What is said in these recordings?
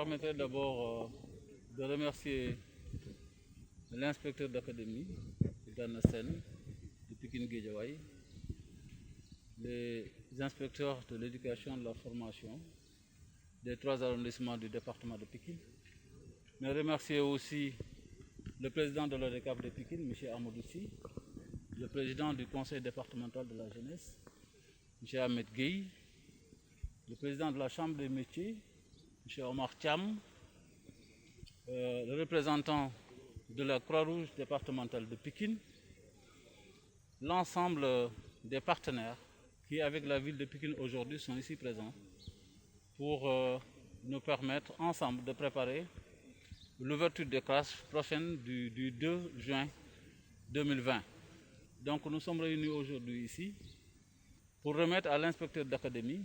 permettez d'abord de remercier l'inspecteur d'académie, Dana Sen, de Pikine Guédiawaye, les inspecteurs de l'éducation et de la formation des 3 arrondissements du département de Pikine, mais remercier aussi le président de l'ODCAV de Pikine, M. Amadou Sy, le président du conseil départemental de la jeunesse, M. Ahmed Gueye, le président de la chambre des métiers, M. Omar Thiam, le représentant de la Croix-Rouge départementale de Pikine, l'ensemble des partenaires qui, avec la ville de Pikine aujourd'hui, sont ici présents pour nous permettre ensemble de préparer l'ouverture des classes prochaines du 2 juin 2020. Donc nous sommes réunis aujourd'hui ici pour remettre à l'inspecteur d'académie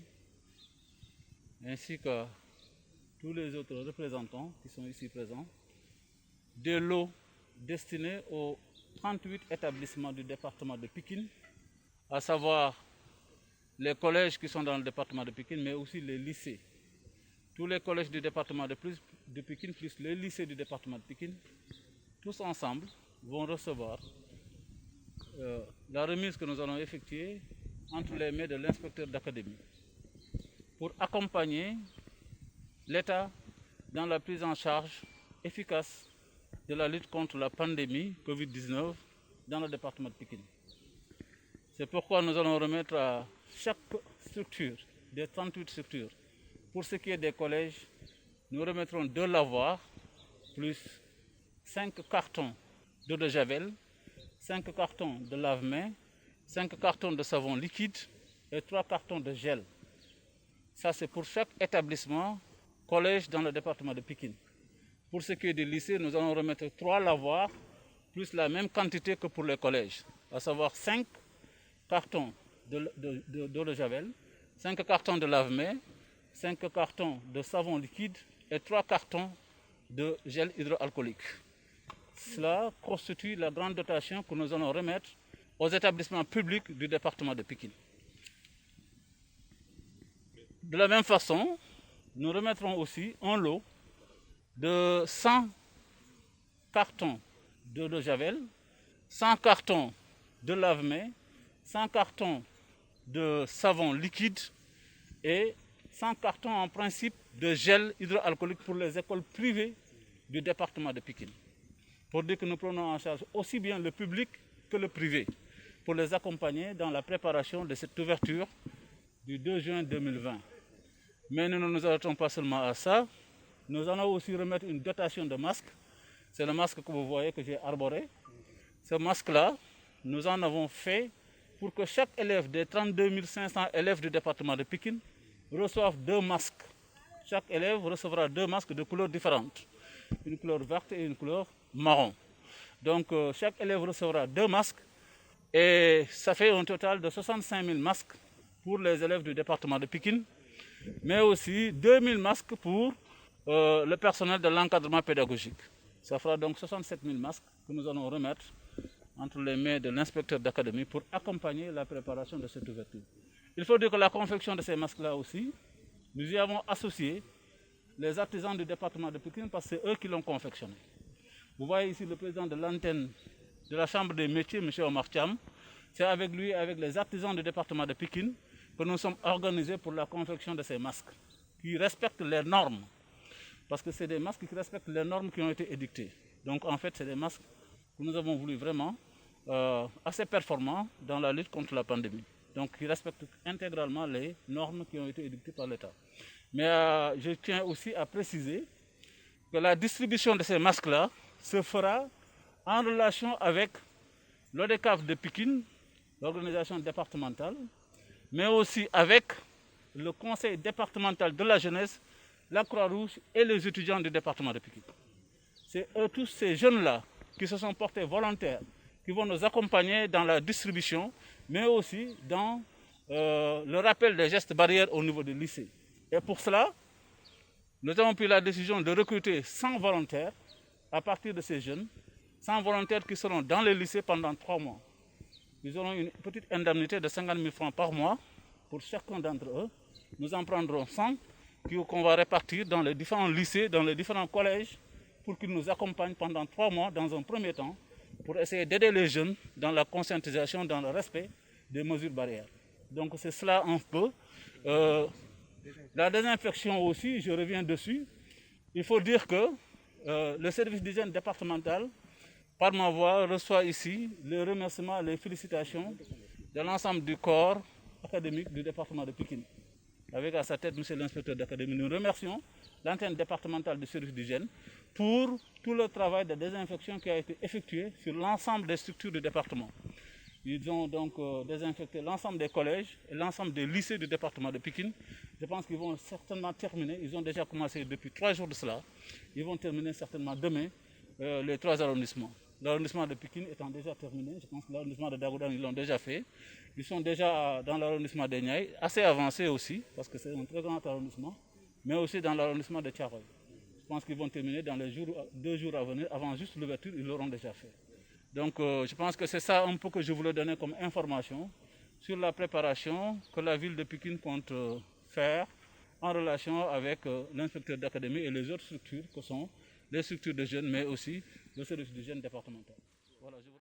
ainsi que tous les autres représentants qui sont ici présents des lots destinés aux 38 établissements du département de Pikine, à savoir les collèges qui sont dans le département de Pikine, mais aussi les lycées. Tous les collèges du département de Pikine, plus les lycées du département de Pikine, tous ensemble vont recevoir la remise que nous allons effectuer entre les mains de l'inspecteur d'académie pour accompagner l'État dans la prise en charge efficace de la lutte contre la pandémie Covid-19 dans le département de Pikine. C'est pourquoi nous allons remettre à chaque structure, des 38 structures, pour ce qui est des collèges, nous remettrons 2 lavoirs, plus 5 cartons d'eau de javel, 5 cartons de lave-mains, 5 cartons de savon liquide et 3 cartons de gel. Ça, c'est pour chaque établissement, collège dans le département de Pikine. Pour ce qui est des lycées, nous allons remettre 3 lavoirs, plus la même quantité que pour les collèges, à savoir 5 cartons d'eau de javel, 5 cartons de lave-mains, 5 cartons de savon liquide et 3 cartons de gel hydroalcoolique. Cela constitue la grande dotation que nous allons remettre aux établissements publics du département de Pikine. De la même façon, nous remettrons aussi un lot de 100 cartons d'eau de javel, 100 cartons de lave-mains, 100 cartons de savon liquide et 100 cartons en principe de gel hydroalcoolique pour les écoles privées du département de Pikine. Pour dire que nous prenons en charge aussi bien le public que le privé, pour les accompagner dans la préparation de cette ouverture du 2 juin 2020. Mais nous ne nous arrêtons pas seulement à ça. Nous allons aussi remettre une dotation de masques. C'est le masque que vous voyez que j'ai arboré. Ce masque-là, nous en avons fait pour que chaque élève des 32 500 élèves du département de Pikine reçoive 2 masques. Chaque élève recevra 2 masques de couleurs différentes. Une couleur verte et une couleur marron. Donc chaque élève recevra 2 masques et ça fait un total de 65 000 masques pour les élèves du département de Pikine, mais aussi 2 000 masques pour le personnel de l'encadrement pédagogique. Ça fera donc 67 000 masques que nous allons remettre entre les mains de l'inspecteur d'académie pour accompagner la préparation de cette ouverture. Il faut dire que la confection de ces masques-là aussi, nous y avons associé les artisans du département de Pikine parce que c'est eux qui l'ont confectionné. Vous voyez ici le président de l'antenne de la chambre des métiers, M. Omar Thiam. C'est avec lui, avec les artisans du département de Pikine, que nous sommes organisés pour la confection de ces masques, qui respectent les normes. Parce que c'est des masques qui respectent les normes qui ont été édictées. Donc en fait, c'est des masques que nous avons voulu vraiment assez performants dans la lutte contre la pandémie. Donc qui respectent intégralement les normes qui ont été édictées par l'État. Mais je tiens aussi à préciser que la distribution de ces masques-là se fera en relation avec l'ODCAV de Pikine, l'organisation départementale, mais aussi avec le conseil départemental de la jeunesse, la Croix-Rouge et les étudiants du département de Pikine. C'est eux tous ces jeunes-là qui se sont portés volontaires, qui vont nous accompagner dans la distribution, mais aussi dans le rappel des gestes barrières au niveau des lycées. Et pour cela, nous avons pris la décision de recruter 100 volontaires à partir de ces jeunes, 100 volontaires qui seront dans les lycées pendant 3 mois. Ils auront une petite indemnité de 50 000 francs par mois pour chacun d'entre eux. Nous en prendrons 100 qu'on va répartir dans les différents lycées, dans les différents collèges, pour qu'ils nous accompagnent pendant 3 mois dans un premier temps, pour essayer d'aider les jeunes dans la conscientisation, dans le respect des mesures barrières. Donc c'est cela un peu. La désinfection aussi, je reviens dessus. Il faut dire que le service d'hygiène départemental, par ma voix, reçoit ici les remerciements, les félicitations de l'ensemble du corps académique du département de Pikine. Avec à sa tête, monsieur l'inspecteur d'académie, nous remercions l'antenne départementale du service d'hygiène pour tout le travail de désinfection qui a été effectué sur l'ensemble des structures du département. Ils ont donc désinfecté l'ensemble des collèges et l'ensemble des lycées du département de Pikine. Je pense qu'ils vont certainement terminer. Ils ont déjà commencé depuis 3 jours de cela. Ils vont terminer certainement demain les 3 arrondissements. L'arrondissement de Pikine étant déjà terminé, je pense que l'arrondissement de Dagoudane, ils l'ont déjà fait. Ils sont déjà dans l'arrondissement de Niayes, assez avancés aussi, parce que c'est un très grand arrondissement, mais aussi dans l'arrondissement de Thiaroye. Je pense qu'ils vont terminer dans les 2 jours à venir, avant juste l'ouverture, ils l'auront déjà fait. Donc je pense que c'est ça un peu que je voulais donner comme information sur la préparation que la ville de Pikine compte faire en relation avec l'inspecteur d'académie et les autres structures que sont les structures de jeunes, mais aussi le service d'hygiène départemental. Voilà,